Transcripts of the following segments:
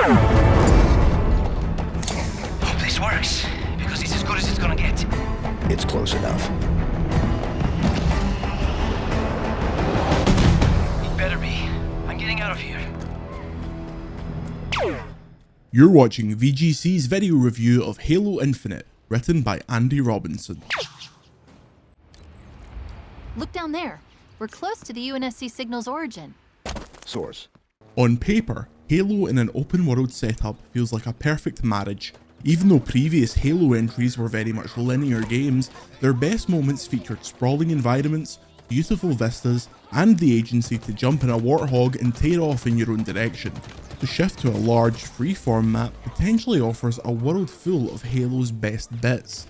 Hope this works, because it's as good as it's gonna get. It's close enough. It better be. I'm getting out of here. You're watching VGC's video review of Halo Infinite, written by Andy Robinson. Look down there. We're close to the UNSC signal's origin. Source. On paper, Halo in an open world setup feels like a perfect marriage. Even though previous Halo entries were very much linear games, their best moments featured sprawling environments, beautiful vistas, and the agency to jump in a warthog and tear off in your own direction. The shift to a large, freeform map potentially offers a world full of Halo's best bits.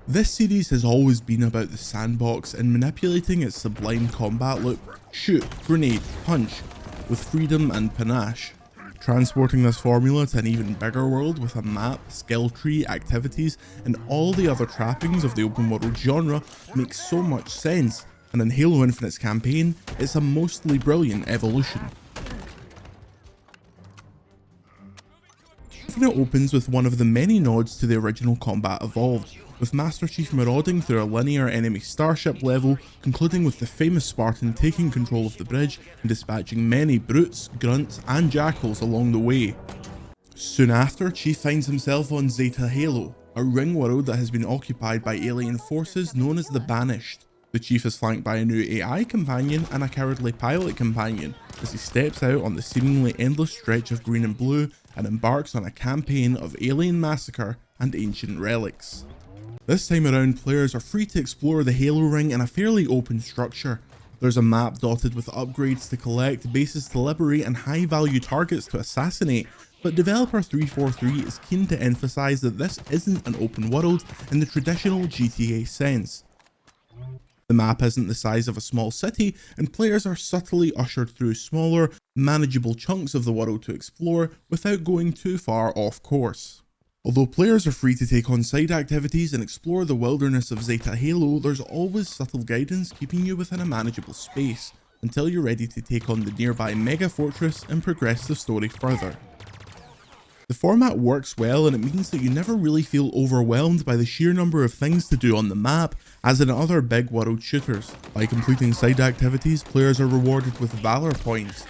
This series has always been about the sandbox and manipulating its sublime combat loop, shoot, grenade, punch, with freedom and panache. Transporting this formula to an even bigger world with a map, skill tree, activities, and all the other trappings of the open world genre makes so much sense, and in Halo Infinite's campaign, it's a mostly brilliant evolution. Infinite opens with one of the many nods to the original combat evolved, with Master Chief marauding through a linear enemy starship level, concluding with the famous Spartan taking control of the bridge and dispatching many brutes, grunts, and jackals along the way. Soon after, Chief finds himself on Zeta Halo, a ring world that has been occupied by alien forces known as the Banished. The Chief is flanked by a new AI companion and a cowardly pilot companion as he steps out on the seemingly endless stretch of green and blue and embarks on a campaign of alien massacre and ancient relics. This time around, players are free to explore the Halo ring in a fairly open structure. There's a map dotted with upgrades to collect, bases to liberate, and high value targets to assassinate, but developer 343 is keen to emphasize that this isn't an open world in the traditional GTA sense. The map isn't the size of a small city, and players are subtly ushered through smaller, manageable chunks of the world to explore without going too far off course. Although players are free to take on side activities and explore the wilderness of Zeta Halo, there's always subtle guidance keeping you within a manageable space, until you're ready to take on the nearby mega fortress and progress the story further. The format works well, and it means that you never really feel overwhelmed by the sheer number of things to do on the map, as in other big world shooters. By completing side activities, players are rewarded with Valor points.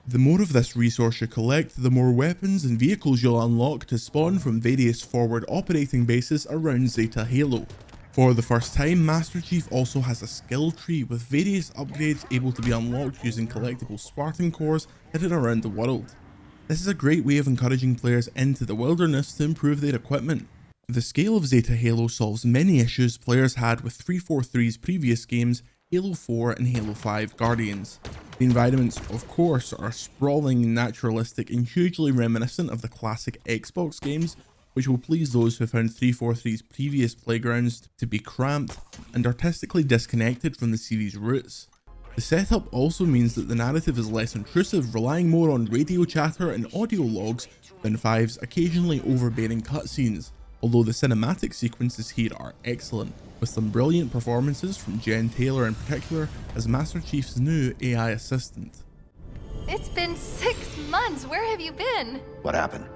The more of this resource you collect, the more weapons and vehicles you'll unlock to spawn from various forward operating bases around Zeta Halo. For the first time, Master Chief also has a skill tree with various upgrades able to be unlocked using collectible Spartan cores hidden around the world. This is a great way of encouraging players into the wilderness to improve their equipment. The scale of Zeta Halo solves many issues players had with 343's previous games, Halo 4 and Halo 5 Guardians. The environments, of course, are sprawling, naturalistic, and hugely reminiscent of the classic Xbox games, which will please those who found 343's previous playgrounds to be cramped and artistically disconnected from the series' roots. The setup also means that the narrative is less intrusive, relying more on radio chatter and audio logs than 5's occasionally overbearing cutscenes, although the cinematic sequences here are excellent, with some brilliant performances from Jen Taylor in particular as Master Chief's new AI assistant. It's been 6 months. Where have you been? What happened?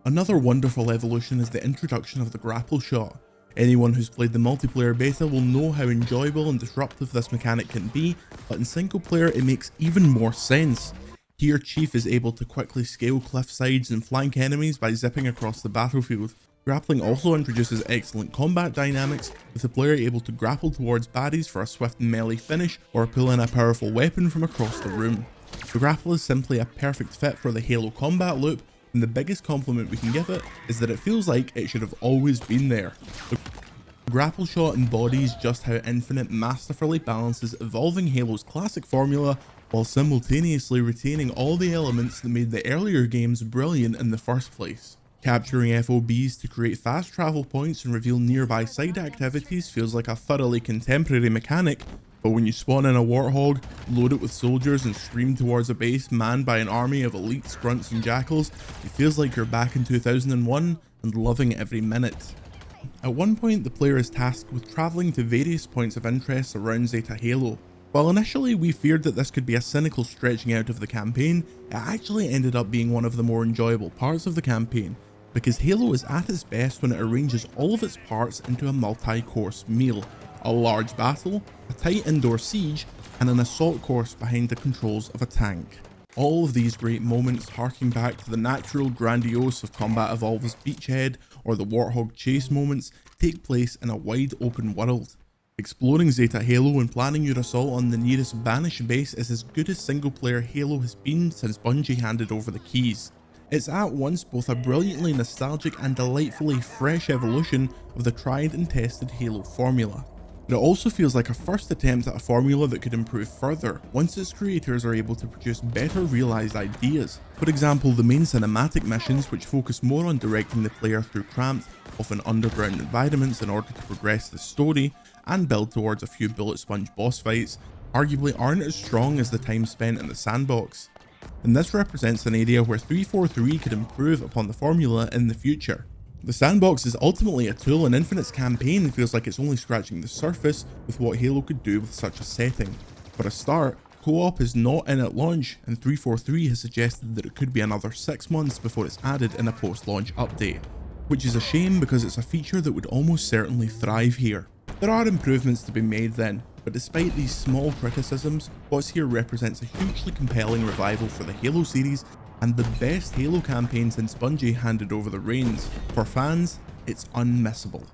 Another wonderful evolution is the introduction of the grapple shot. Anyone who's played the multiplayer beta will know how enjoyable and disruptive this mechanic can be, but in single player it makes even more sense. Here, Chief is able to quickly scale cliff sides and flank enemies by zipping across the battlefield. Grappling also introduces excellent combat dynamics, with the player able to grapple towards baddies for a swift melee finish or pull in a powerful weapon from across the room. The grapple is simply a perfect fit for the Halo combat loop, and the biggest compliment we can give it is that it feels like it should have always been there. The grapple shot embodies just how Infinite masterfully balances evolving Halo's classic formula while simultaneously retaining all the elements that made the earlier games brilliant in the first place. Capturing FOBs to create fast travel points and reveal nearby side activities feels like a thoroughly contemporary mechanic, but when you spawn in a warthog, load it with soldiers and stream towards a base manned by an army of elites, grunts and jackals, it feels like you're back in 2001 and loving every minute. At one point, the player is tasked with travelling to various points of interest around Zeta Halo. While initially we feared that this could be a cynical stretching out of the campaign, it actually ended up being one of the more enjoyable parts of the campaign, because Halo is at its best when it arranges all of its parts into a multi-course meal: a large battle, a tight indoor siege, and an assault course behind the controls of a tank. All of these great moments, harking back to the natural grandiose of Combat Evolved's beachhead or the Warthog chase moments, take place in a wide open world. Exploring Zeta Halo and planning your assault on the nearest banished base is as good as single player Halo has been since Bungie handed over the keys. It's at once both a brilliantly nostalgic and delightfully fresh evolution of the tried and tested Halo formula. But it also feels like a first attempt at a formula that could improve further once its creators are able to produce better realised ideas. For example, the main cinematic missions, which focus more on directing the player through cramped, often underground environments in order to progress the story and build towards a few bullet sponge boss fights, arguably aren't as strong as the time spent in the sandbox. And this represents an area where 343 could improve upon the formula in the future. The sandbox is ultimately a tool, and Infinite's campaign feels like it's only scratching the surface with what Halo could do with such a setting. For a start, co-op is not in at launch, and 343 has suggested that it could be another 6 months before it's added in a post-launch update, which is a shame because it's a feature that would almost certainly thrive here. There are improvements to be made then, but despite these small criticisms, what's here represents a hugely compelling revival for the Halo series and the best Halo campaign since Bungie handed over the reins. For fans, it's unmissable.